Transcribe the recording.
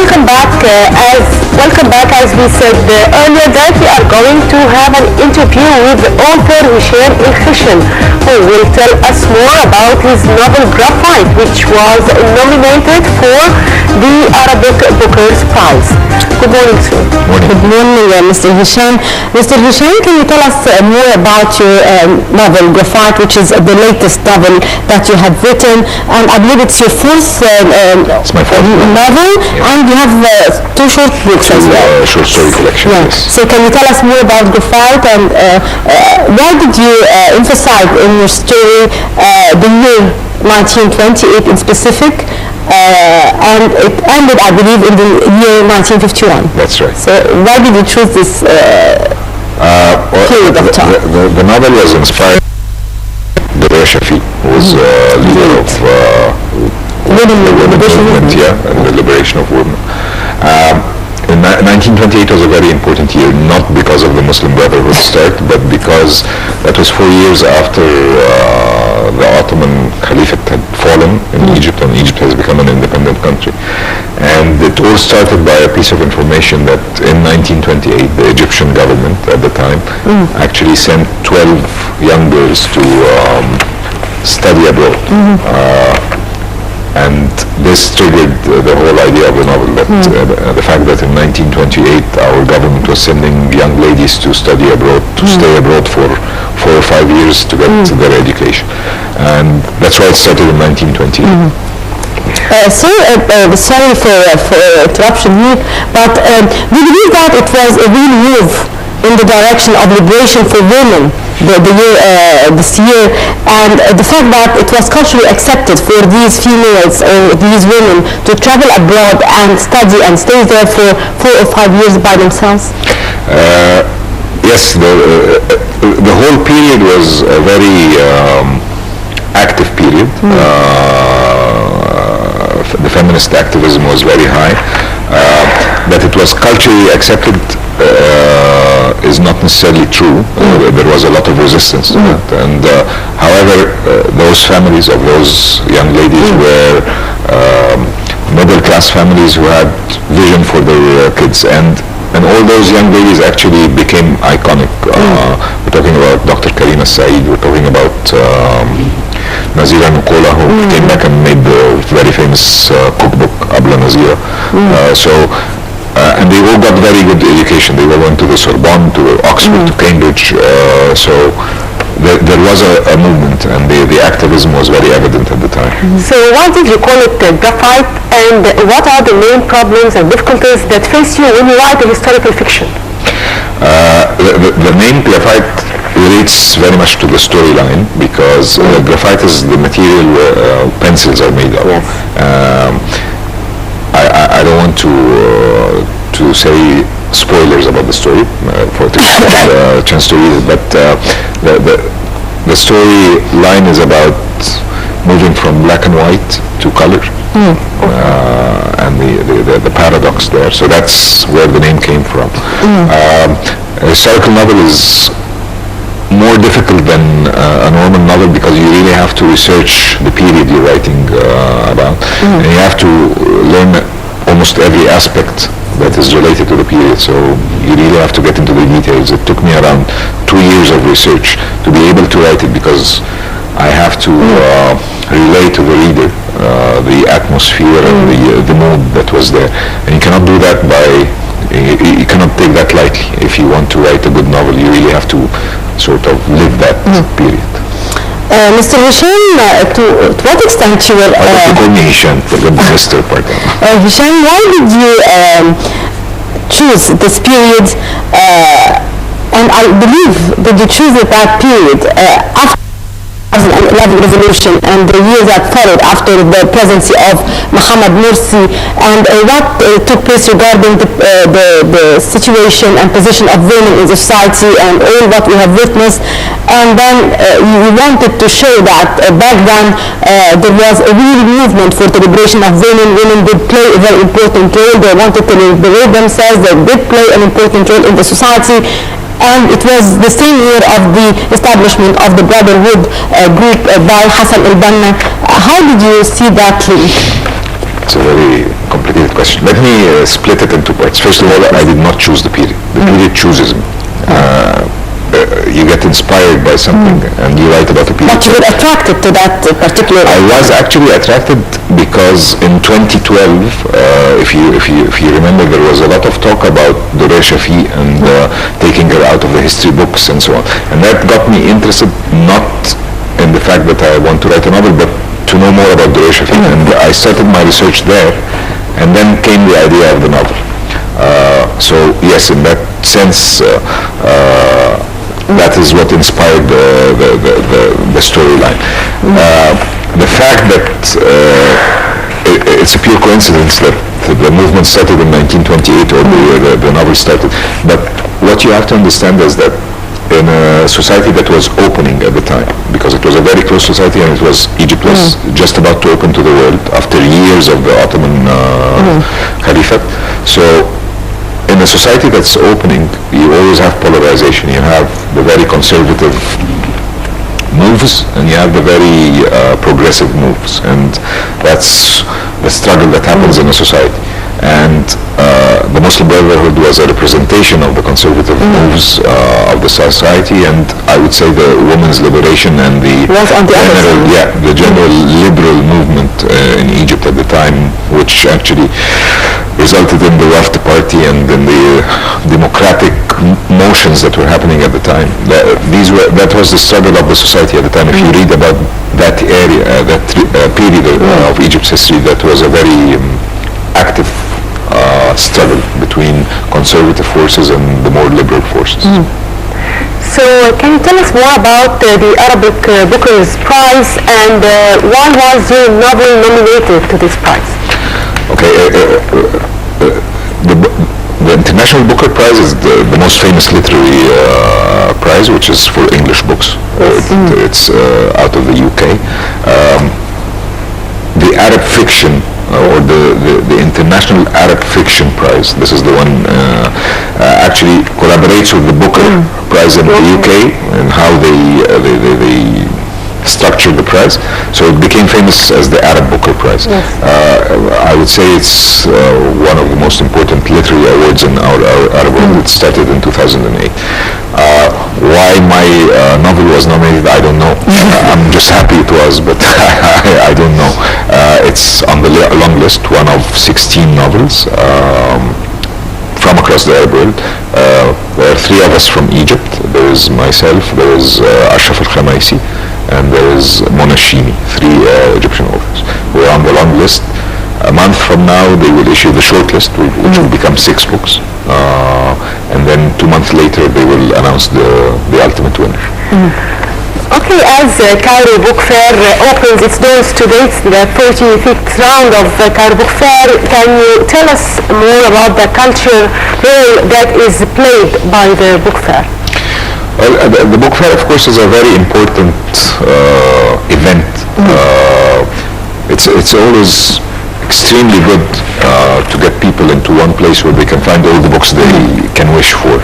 welcome back. As we said earlier, that we are going to have an interview with author Hisham Khashin, who will tell us more about his novel Graphite, which was nominated for the Arabic Booker's Prize. Good morning, sir. Good morning, Mr. Hisham. Mr. Hisham, can you tell us more about your novel Graphite, which is the latest novel that you have written, and I believe it's your fourth it's my fourth novel, and you have two short books as well. Short story collection, yes. So can you tell us more about Graphite, and why did you emphasize in your story the year 1928 in specific, and it ended, I believe, in the year 1951. That's right. So why did you choose this period of time? The novel was inspired by Shafi, who was leader of women movement, and the liberation of women. 1928 was a very important year, not because of the Muslim Brotherhood start, but because that was 4 years after the Ottoman Caliphate had fallen in Egypt, and Egypt has become an independent country. And it all started by a piece of information that in 1928 the Egyptian government at the time actually sent 12 young girls to study abroad. And this triggered the whole idea of the novel, that the fact that in 1928 our government was sending young ladies to study abroad, to stay abroad for 4 or 5 years to get their education. And that's why it started in 1928. Sorry for interruption here, but do you believe that it was a real move in the direction of liberation for women this year, and the fact that it was culturally accepted for these females or these women to travel abroad and study and stay there for 4 or 5 years by themselves? Yes, the whole period was a very active period. The feminist activism was very high. That it was culturally accepted is not necessarily true. There was a lot of resistance to that, and however, those families of those young ladies were middle-class families who had vision for their kids, and all those young ladies actually became iconic. We're talking about Dr. Karima Saeed, we're talking about Nazira Nukola, who came back and made the very famous cookbook Abla Nazira. And they all got very good education. They all went to the Sorbonne, to Oxford, to Cambridge. So there was a movement, and the activism was very evident at the time. So why did you call it Graphite, and what are the main problems and difficulties that face you when you write a historical fiction? The name Graphite relates very much to the storyline, because graphite is the material where pencils are made of. Yes. I don't want to say spoilers about the story for to get a chance to read it, but the storyline is about moving from black and white to color, and the paradox there. So that's where the name came from. A historical novel is more difficult than a normal novel, because you really have to research the period you're writing about, and you have to learn almost every aspect that is related to the period. So you really have to get into the details. It took me around 2 years of research to be able to write it, because I have to relate to the reader the atmosphere and the mood that was there, and you cannot do that you cannot take that lightly. If you want to write a good novel, you really have to sort of live that period. Mr. Hisham, to what extent you were... I want to call me Hisham, forget the Mr. part. Hisham, why did you choose this period, and I believe that you choose that period after the 2011 revolution and the years that followed after the presidency of Morsi, and what took place regarding the situation and position of women in the society and all what we have witnessed. And then you wanted to show that back then there was a real movement for the liberation of women. Women did play a very important role. They wanted to liberate themselves. They did play an important role in the society. And it was the same year of the establishment of the Brotherhood group by Hassan al-Banna. How did you see that link? It's a very complicated question. Let me split it into parts. First of all, I did not choose the period. The period chooses me. You get inspired by something and you write about the period. But you were attracted to that particular... I was actually attracted because in 2012, if you remember, there was a lot of talk about Dore Shafi and taking her out of the history books and so on. And that got me interested, not in the fact that I want to write a novel, but to know more about Dore Shafi. And I started my research there, and then came the idea of the novel. So yes, in that sense, that is what inspired the storyline. The fact that it's a pure coincidence that the movement started in 1928, or the novel started. But what you have to understand is that in a society that was opening at the time, because it was a very close society, and Egypt was just about to open to the world after years of the Ottoman Caliphate. So in a society that's opening, you always have polarization. You have the very conservative moves, and you have the very progressive moves, and that's the struggle that happens in a society. And the Muslim Brotherhood was a representation of the conservative moves of the society, and I would say the women's liberation and the general liberal movement in Egypt at the time, which actually resulted in the Wafd party and in the democratic motions that were happening at the time. That was the struggle of the society at the time. If you read about that area, that period of Egypt's history, that was a very active struggle between conservative forces and the more liberal forces. So can you tell us more about the Arabic Booker's Prize, and why was your novel nominated to this prize? Okay, the International Booker Prize is the most famous literary prize, which is for English books. It's out of the UK. The Arab Fiction, or the International Arab Fiction Prize, this is the one actually collaborates with the Booker Prize in the UK, and how they structured the prize. So it became famous as the Arab Booker Prize. Yes. I would say it's one of the most important literary awards in our Arab world. It started in 2008. Why my novel was nominated, I don't know. I'm just happy it was, but I don't know. It's on the long list, one of 16 novels from across the Arab world. There are 3 of us from Egypt. There is myself, there is Ashraf al-Khamaisi, and there is Mona Shimi, 3 Egyptian authors who are on the long list. A month from now, they will issue the short list, which will become 6 books. And then 2 months later, they will announce the ultimate winner. Okay, as Cairo Book Fair opens its doors today, it's the 45th round of Cairo Book Fair. Can you tell us more about the cultural role that is played by the book fair? Well, the book fair, of course, is a very important event. It's always extremely good to get people into one place where they can find all the books they can wish for.